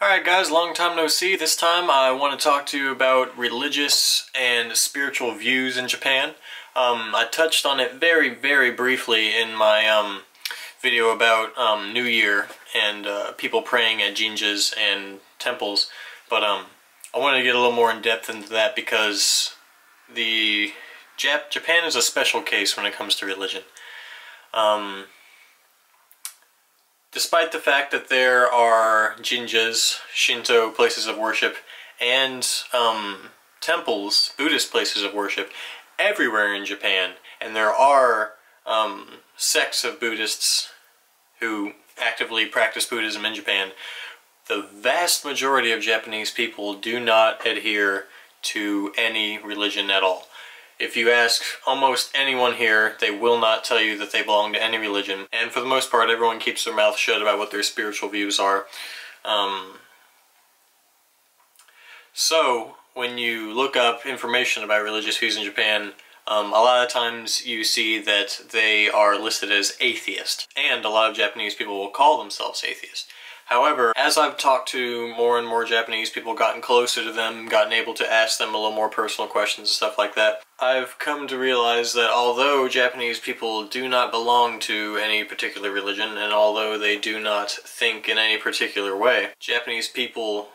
Alright guys, long time no see. This time I want to talk to you about religious and spiritual views in Japan. I touched on it very briefly in my video about New Year and people praying at jinjas and temples, but I wanted to get a little more in depth into that because Japan is a special case when it comes to religion. Despite the fact that there are jinjas, Shinto places of worship, and temples, Buddhist places of worship, everywhere in Japan, and there are sects of Buddhists who actively practice Buddhism in Japan, the vast majority of Japanese people do not adhere to any religion at all. If you ask almost anyone here, they will not tell you that they belong to any religion. And for the most part, everyone keeps their mouth shut about what their spiritual views are. So, when you look up information about religious views in Japan, a lot of times you see that they are listed as atheist. And a lot of Japanese people will call themselves atheist. However, as I've talked to more and more Japanese people, gotten closer to them, gotten able to ask them a little more personal questions and stuff like that, I've come to realize that although Japanese people do not belong to any particular religion, and although they do not think in any particular way, Japanese people,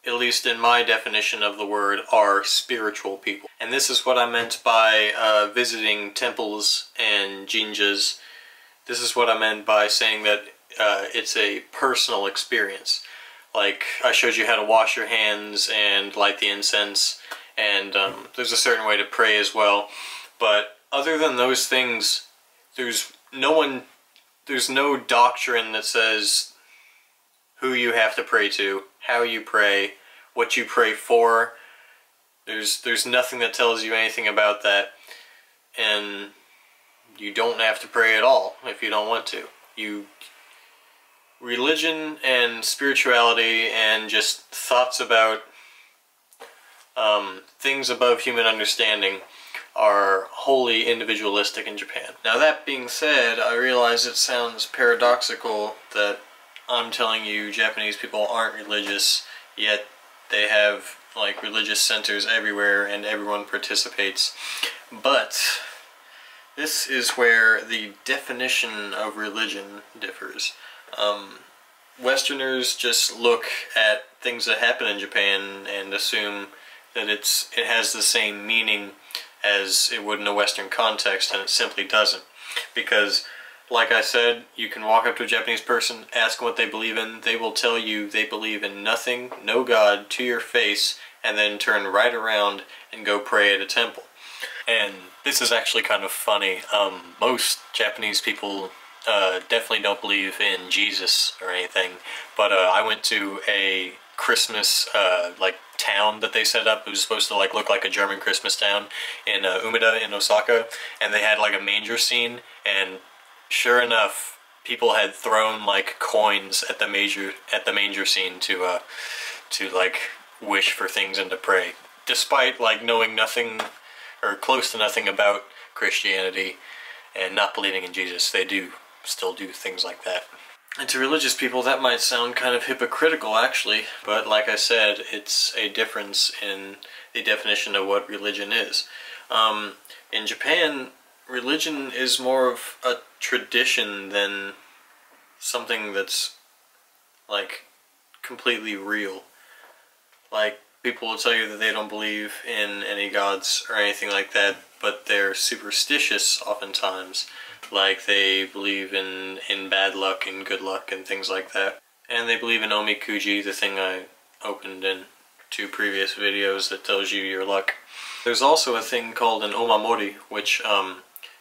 at least in my definition of the word, are spiritual people. And this is what I meant by visiting temples and jinjas. This is what I meant by saying that it's a personal experience. Like, I showed you how to wash your hands and light the incense, and there's a certain way to pray as well. But other than those things, there's no doctrine that says who you have to pray to, how you pray, what you pray for. There's nothing that tells you anything about that, and you don't have to pray at all if you don't want to. Religion and spirituality and just thoughts about things above human understanding are wholly individualistic in Japan. Now, that being said, I realize it sounds paradoxical that I'm telling you Japanese people aren't religious, yet they have like religious centers everywhere and everyone participates. But this is where the definition of religion differs. Westerners just look at things that happen in Japan and assume that it has the same meaning as it would in a Western context, and it simply doesn't. Because, like I said, you can walk up to a Japanese person, ask them what they believe in, they will tell you they believe in nothing, no God, to your face, and then turn right around and go pray at a temple. And this is actually kind of funny. Most Japanese people definitely don't believe in Jesus or anything, but I went to a Christmas like town that they set up. It was supposed to like look like a German Christmas town in Umeda in Osaka, and they had like a manger scene, and sure enough, people had thrown like coins at the manger scene to like wish for things and to pray, despite like knowing nothing or close to nothing about Christianity and not believing in Jesus. They still do things like that. And to religious people that might sound kind of hypocritical actually, but like I said, it's a difference in the definition of what religion is. In Japan, religion is more of a tradition than something that's like completely real. Like, people will tell you that they don't believe in any gods or anything like that, but they're superstitious oftentimes. Like, they believe in bad luck and good luck and things like that. And they believe in omikuji, the thing I opened in 2 previous videos that tells you your luck. There's also a thing called an omamori, which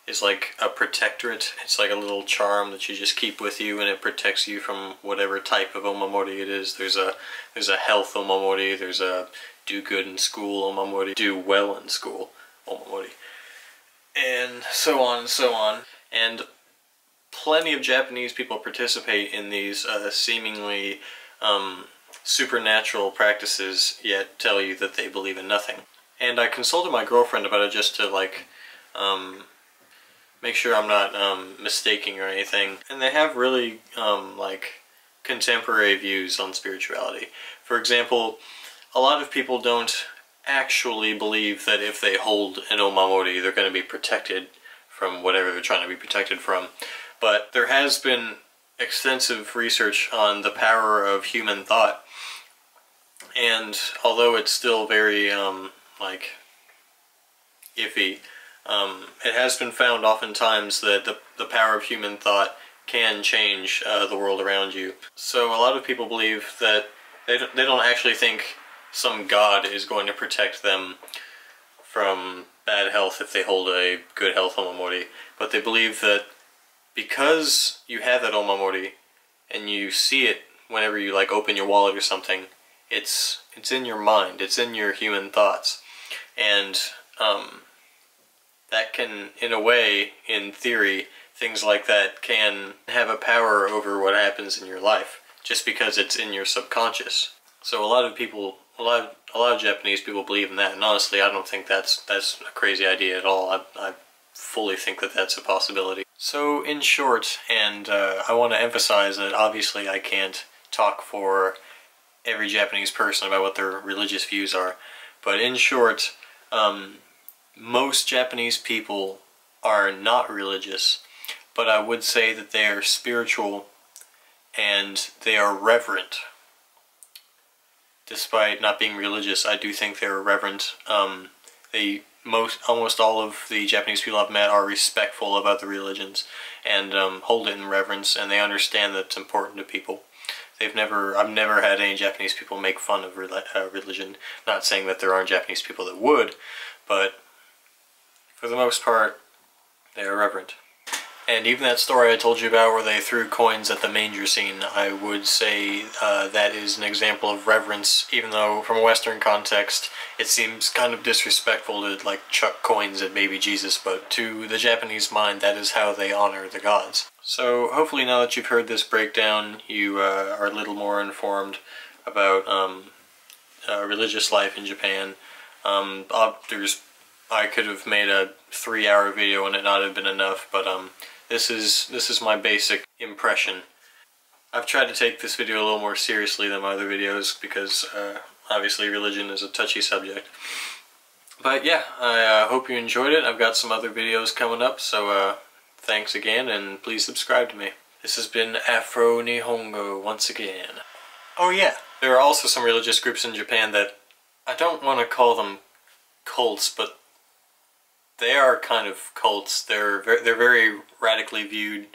is like a protectorate. It's like a little charm that you just keep with you, and it protects you from whatever type of omamori it is. There's a health omamori, there's a do good in school omamori, do well in school omamori, and so on and so on. And plenty of Japanese people participate in these seemingly supernatural practices, yet tell you that they believe in nothing. And I consulted my girlfriend about it just to like make sure I'm not mistaking or anything. And they have really like contemporary views on spirituality. For example, a lot of people don't actually believe that if they hold an omamori, they're going to be protected from whatever they're trying to be protected from. But there has been extensive research on the power of human thought, and although it's still very like iffy, it has been found oftentimes that the power of human thought can change the world around you. So a lot of people believe that they don't actually think some god is going to protect them from bad health if they hold a good health omamori, but they believe that because you have that omamori and you see it whenever you like open your wallet or something, it's in your mind, it's in your human thoughts, and that can, in a way, in theory, things like that can have a power over what happens in your life just because it's in your subconscious. So a lot of people, a lot of Japanese people believe in that, and honestly, I don't think that's a crazy idea at all. I fully think that that's a possibility. So in short, and I want to emphasize that obviously I can't talk for every Japanese person about what their religious views are, but in short, most Japanese people are not religious, but I would say that they are spiritual and they are reverent. Despite not being religious, I do think they're reverent. Almost all of the Japanese people I've met are respectful of other religions and hold it in reverence, and they understand that it's important to people. I've never had any Japanese people make fun of religion. Not saying that there aren't Japanese people that would, but for the most part, they are reverent. And even that story I told you about where they threw coins at the manger scene, I would say that is an example of reverence, even though from a Western context it seems kind of disrespectful to like chuck coins at baby Jesus, but to the Japanese mind that is how they honor the gods. So hopefully now that you've heard this breakdown, you are a little more informed about religious life in Japan. I could have made a 3-hour video and it not have been enough, but this is my basic impression. I've tried to take this video a little more seriously than my other videos because obviously religion is a touchy subject. But yeah, I hope you enjoyed it. I've got some other videos coming up, so thanks again, and please subscribe to me. This has been Afro Nihongo once again. Oh yeah, there are also some religious groups in Japan that I don't want to call them cults, but they are kind of cults. They're very radically viewed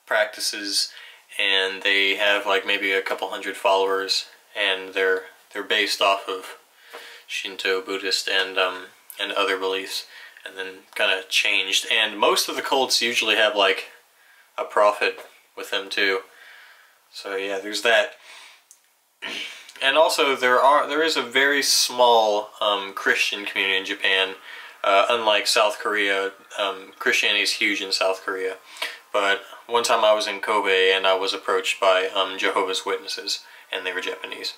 practices, and they have like maybe a couple hundred followers, and they're based off of Shinto, Buddhist, and other beliefs, and then kind of changed. And most of the cults usually have like a prophet with them too. So yeah, there's that. And also there is a very small Christian community in Japan. Unlike South Korea, Christianity is huge in South Korea. But one time I was in Kobe and I was approached by Jehovah's Witnesses, and they were Japanese.